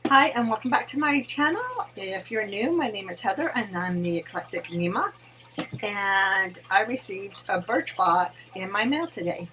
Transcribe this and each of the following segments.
Hi, and welcome back to my channel. If you're new, my name is Heather, and I'm the Eclectic Nima. And I received a Birchbox in my mail today.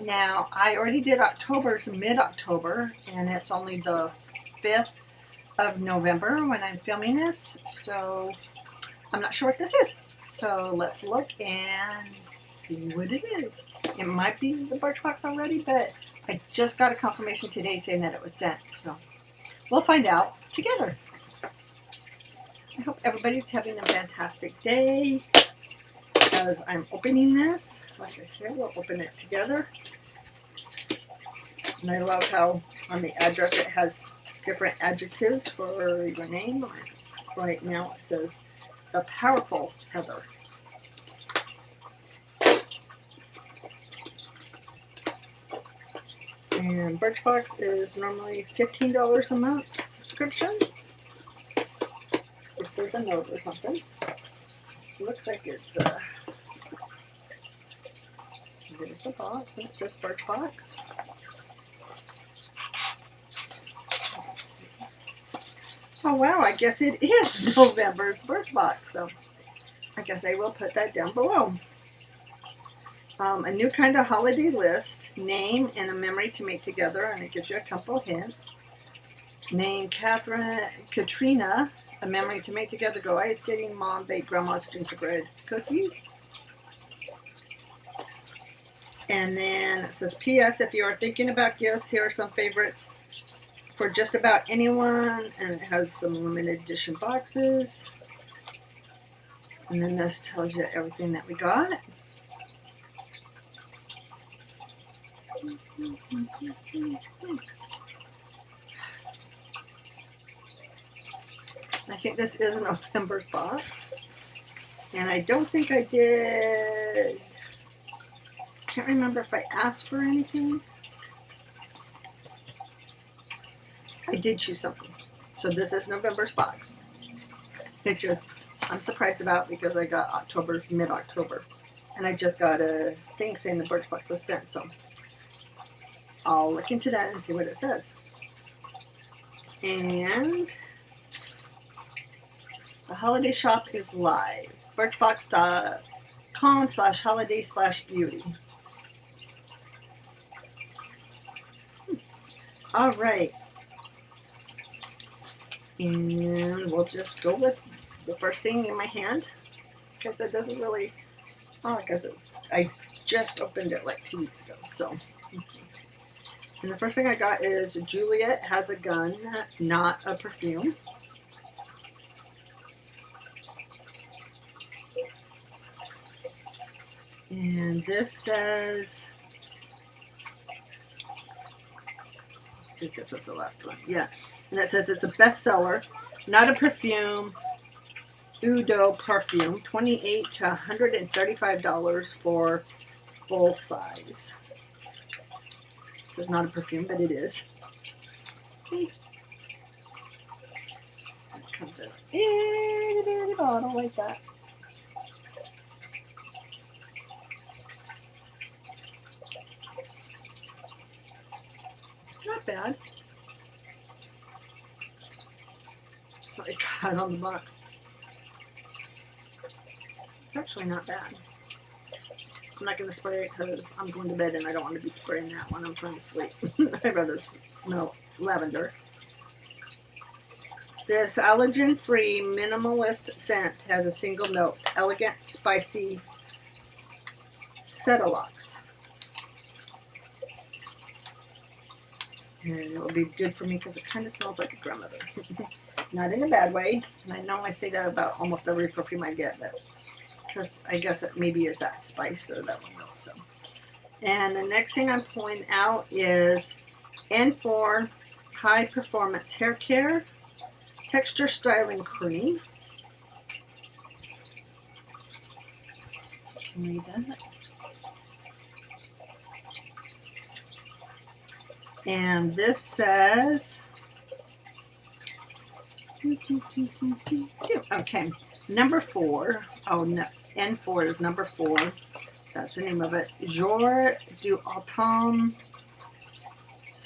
Now, I already did October's mid-October, and it's only the 5th of November when I'm filming this, so I'm not sure what this is. So let's look and see what it is. It might be the Birchbox already, but I just got a confirmation today saying that it was sent, so we'll find out together. I hope everybody's having a fantastic day as I'm opening this. Like I said, we'll open it together. And I love how on the address it has different adjectives for your name. Right now it says the powerful Heather. And Birchbox is normally $15 a month subscription. If there's a note or something. Looks like it's there's a box and it says Birchbox. Oh wow, I guess it is November's Birchbox, so I guess I will put that down below. A new kind of holiday list, name and a memory to make together, and it gives you a couple hints. Name Katrina, a memory to make together, go ice skating, mom baked grandma's gingerbread cookies. And then it says, P.S. If you are thinking about gifts, here are some favorites for just about anyone, and it has some limited edition boxes. And then this tells you everything that we got. I think this is November's box, and I don't think I did. Can't remember if I asked for anything. I did choose something, so this is November's box. It just I'm surprised about because I got October's mid-October, and I just got a thing saying the Birchbox was sent, so I'll look into that and see what it says. And the holiday shop is live. Birchbox.com/holiday/beauty. All right. And we'll just go with the first thing in my hand because it doesn't really, because I just opened it like 2 weeks ago. So, and the first thing I got is Juliet Has a Gun, Not a Perfume. And this says, I think this was the last one. Yeah. And it says it's a bestseller, not a perfume, Udo perfume, $28 to $135 for full size. It says not a perfume, but it is. It comes in a itty bitty bottle like that. Not bad. That's what I got on the box. It's actually not bad. I'm not going to spray it because I'm going to bed and I don't want to be spraying that when I'm trying to sleep. I'd rather smell lavender. This allergen-free minimalist scent has a single note. Elegant, spicy Cetilox. And it will be good for me because it kind of smells like a grandmother. Not in a bad way. And I know I say that about almost every perfume I get, but because I guess it maybe is that spice or that one note. So. And the next thing I'm pulling out is N4 High Performance Hair Care Texture Styling Cream. Can you read that? And this says, okay, number 4. Oh, no, N4 is number 4. That's the name of it. Jour du Automne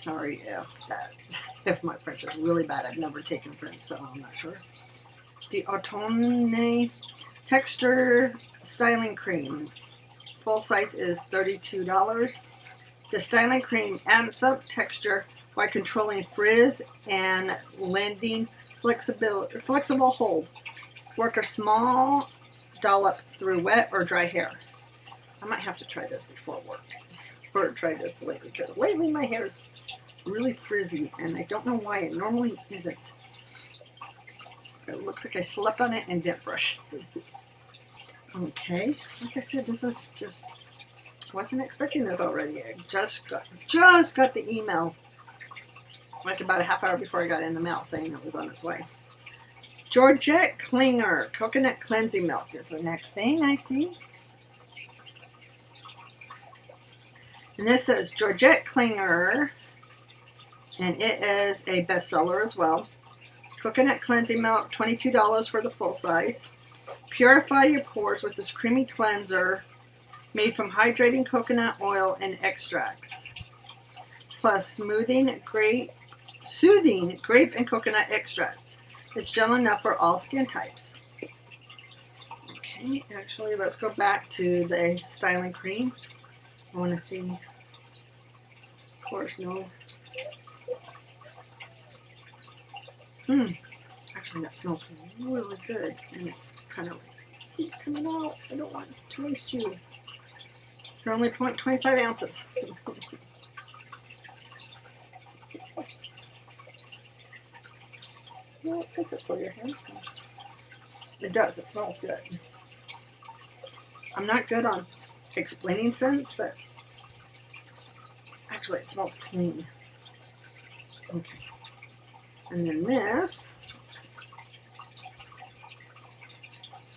Sorry if my French is really bad. I've never taken French, so I'm not sure. The Automne Texture Styling Cream. Full size is $32. The styling cream amps up texture by controlling frizz and lending flexible hold. Work a small dollop through wet or dry hair. I might have to try this before work. Or try this lately, because lately my hair is really frizzy and I don't know why. It normally isn't. It looks like I slept on it and didn't brush. Okay, like I said, this is just, wasn't expecting this already. I just got the email like about a half hour before I got in the mail saying it was on its way. Georgette Klinger Coconut Cleansing Milk is the next thing I see. And this says Georgette Klinger, and it is a bestseller as well. Coconut Cleansing Milk, $22 for the full size. Purify your pores with this creamy cleanser made from hydrating coconut oil and extracts, plus soothing grape and coconut extracts. It's gentle enough for all skin types. Okay, actually, let's go back to the styling cream. I want to see, of course, no. Actually, that smells really good, and it's kind of keeps coming out. I don't want to waste you. They're only 0.25 ounces. Well, it says it for your hair. So. It does. It smells good. I'm not good on explaining scents, but actually it smells clean. Okay. And then this.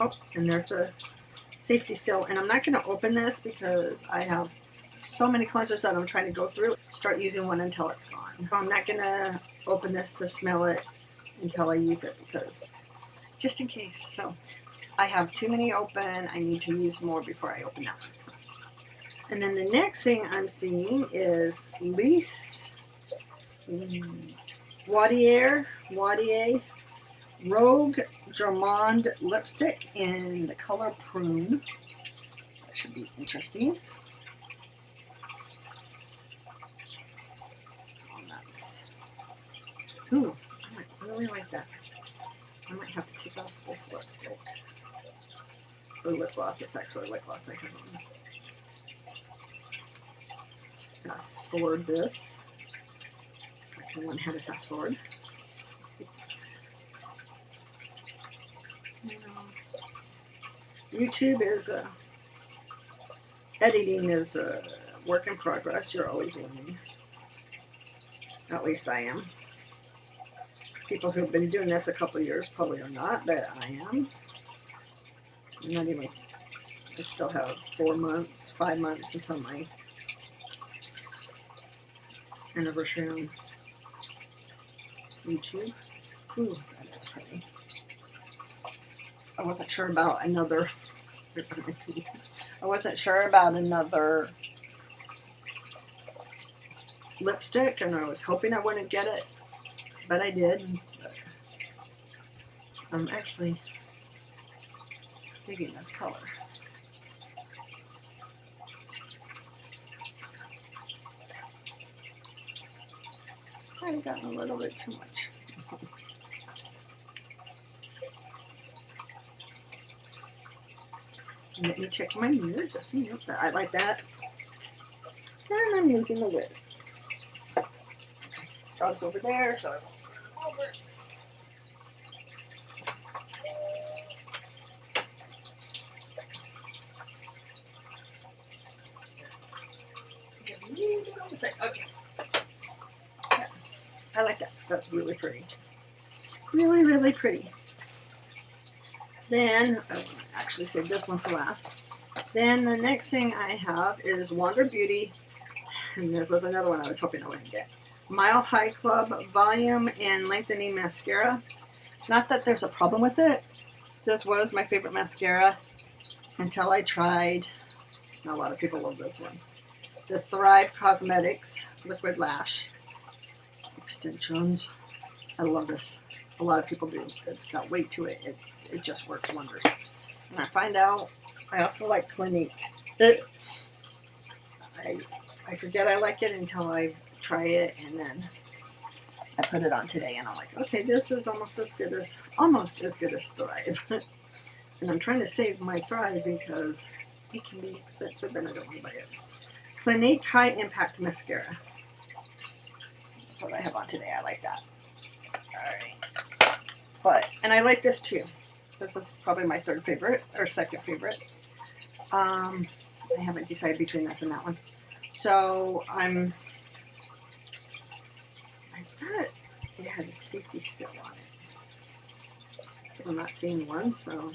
Oh, and there's a safety seal. And I'm not going to open this because I have so many cleansers that I'm trying to go through. Start using one until it's gone. I'm not going to open this to smell it until I use it, because just in case. So I have too many open. I need to use more before I open that one. And then the next thing I'm seeing is Lise Wadier Rogue Germond lipstick in the color Prune. That should be interesting. Oh, nuts. Ooh, I might really like that. I might have to take off this lipstick. Or lip gloss. It's actually lip gloss I have on. Fast forward this. I can learn how to fast forward. YouTube is editing is a work in progress. You're always learning. At least I am. People who've been doing this a couple of years probably are not, but I am. I'm not even. I still have 5 months until my anniversary on YouTube. Ooh, that is pretty. I wasn't sure about another. I wasn't sure about another lipstick, and I was hoping I wouldn't get it, but I did. But I'm actually digging this color. I've gotten a little bit too much. Let me check my mirror just a minute. I like that. And I'm using the lid. Dog's over there, so I won't turn him over. Okay. I like that. That's really pretty. Really, really pretty. Then, I want to actually save this one for last. Then the next thing I have is Wander Beauty. And this was another one I was hoping I wouldn't get. Mile High Club Volume and Lengthening Mascara. Not that there's a problem with it. This was my favorite mascara until I tried, a lot of people love this one, the Thrive Cosmetics Liquid Lash. extensions. I love this. A lot of people do. It's got weight to it. It just works wonders. And I find out I also like Clinique. I forget I like it until I try it, and then I put it on today, and I'm like, okay, this is almost as good as Thrive. And I'm trying to save my Thrive because it can be expensive, and I don't want to buy it. Clinique High Impact Mascara. That's what I have on today. I like that. Alright. And I like this too. This is probably my third favorite, or second favorite. I haven't decided between this and that one. So, I thought it had a safety seal on it. But I'm not seeing one, so.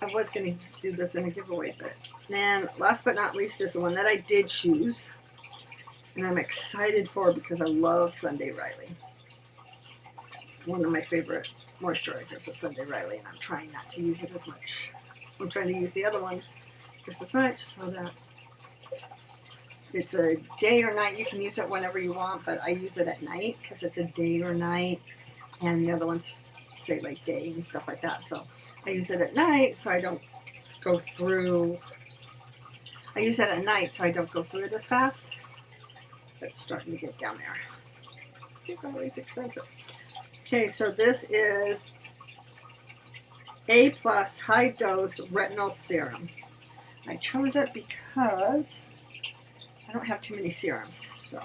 I was going to do this in a giveaway, but then last but not least is the one that I did choose, and I'm excited for because I love Sunday Riley. One of my favorite moisturizers is Sunday Riley, and I'm trying not to use it as much. I'm trying to use the other ones just as much so that it's a day or night. You can use it whenever you want, but I use it at night because it's a day or night, and the other ones say like day and stuff like that. So I use it at night so I don't go through. I use it at night so I don't go through it as fast. But it's starting to get down there. It's expensive. Okay, so this is A+ High Dose Retinol Serum. I chose it because I don't have too many serums. So.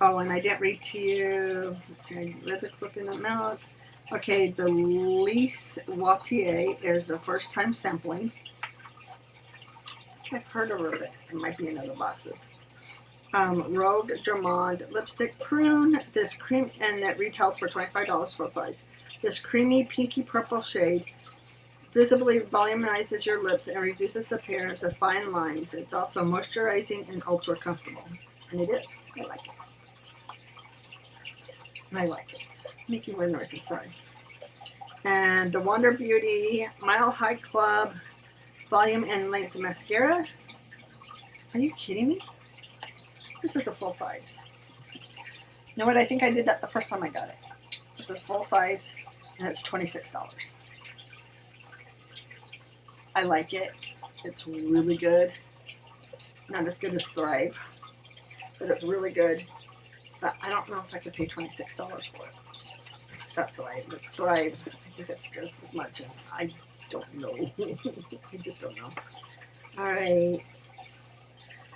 Oh, and I didn't read to you. Let's see, I read the book in the mouth. Okay, the Lise Wautier is the first time sampling. I've heard of it. It might be in other boxes. Rogue Germond Lipstick Prune. This cream, and it retails for $25 full size. This creamy pinky purple shade visibly volumizes your lips and reduces the appearance of fine lines. It's also moisturizing and ultra comfortable. And it is. I like it. I like it. Making weird noises, sorry. And the Wonder Beauty Mile High Club Volume and Length Mascara. Are you kidding me? This is a full size. You know what? I think I did that the first time I got it. It's a full size, and it's $26. I like it. It's really good. Not as good as Thrive, but it's really good. But I don't know if I could pay $26 for it. That's why with Thrive, I think it's just as much, and I don't know. I just don't know. Alright.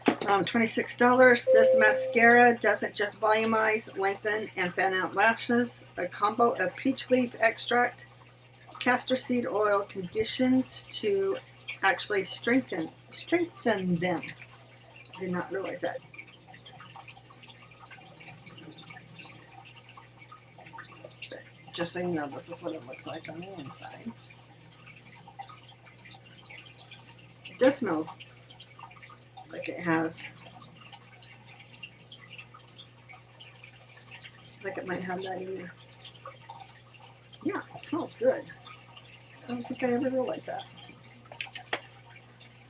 $26. This mascara doesn't just volumize, lengthen, and fan out lashes. A combo of peach leaf extract, castor seed oil conditions to actually strengthen them. I did not realize that. But just so you know, this is what it looks like on the inside. It does smell like it has, like it might have that in there. Yeah, it smells good. I don't think I ever realized that.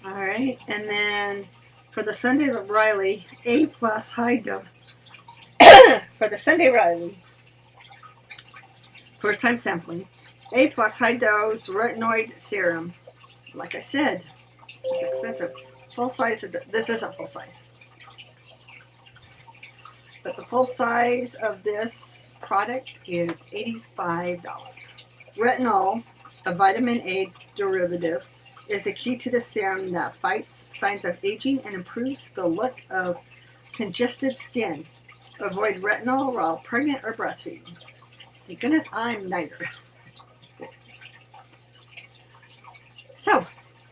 Alright, and then for the Sunday Riley A+ High Dose, for the Sunday Riley, first time sampling, A+ High Dose Retinoid Serum. Like I said, it's expensive. Full size, this isn't full size. But the full size of this product is $85. Retinol, a vitamin A derivative, is the key to the serum that fights signs of aging and improves the look of congested skin. Avoid retinol while pregnant or breastfeeding. Thank goodness I'm neither. So,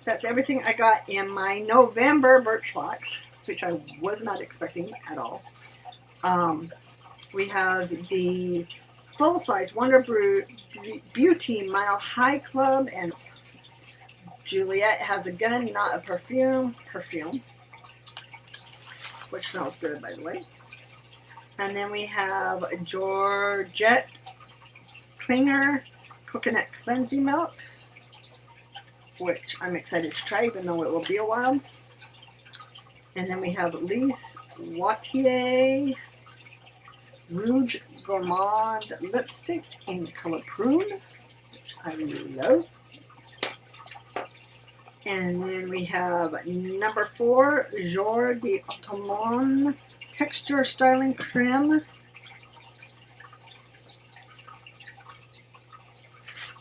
that's everything I got in my November Birchbox, which I was not expecting at all. We have the full-size Wonder Beauty Mile High Club, and Juliet has a gun, not a perfume, which smells good, by the way. And then we have Georgette Klinger Coconut Cleansing Milk, which I'm excited to try, even though it will be a while. And then we have Lise Wattier Rouge Gourmand Lipstick in color Prune, which I love. And then we have number 4, Jour d'Automne Texture Styling Creme.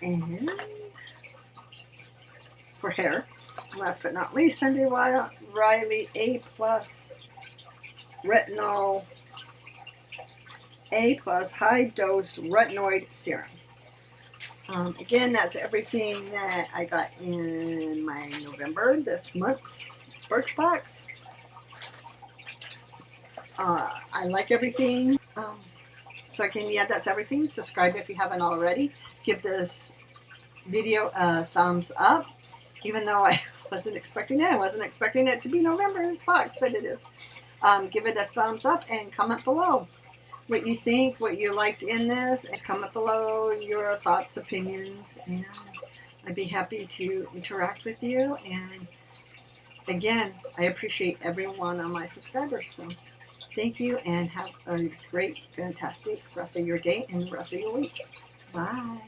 And for hair, last but not least, Cindy Riley A+ Retinol A+ High Dose Retinoid Serum. Again, that's everything that I got in my November, this month's Birchbox. I like everything. So again, yeah, that's everything. Subscribe if you haven't already. Give this video a thumbs up, even though I wasn't expecting it. I wasn't expecting it to be November's box, but it is. Give it a thumbs up and comment below what you think, what you liked in this. Just comment below your thoughts, opinions, and I'd be happy to interact with you. And again, I appreciate every one of my subscribers. So thank you, and have a great, fantastic rest of your day and the rest of your week. Bye.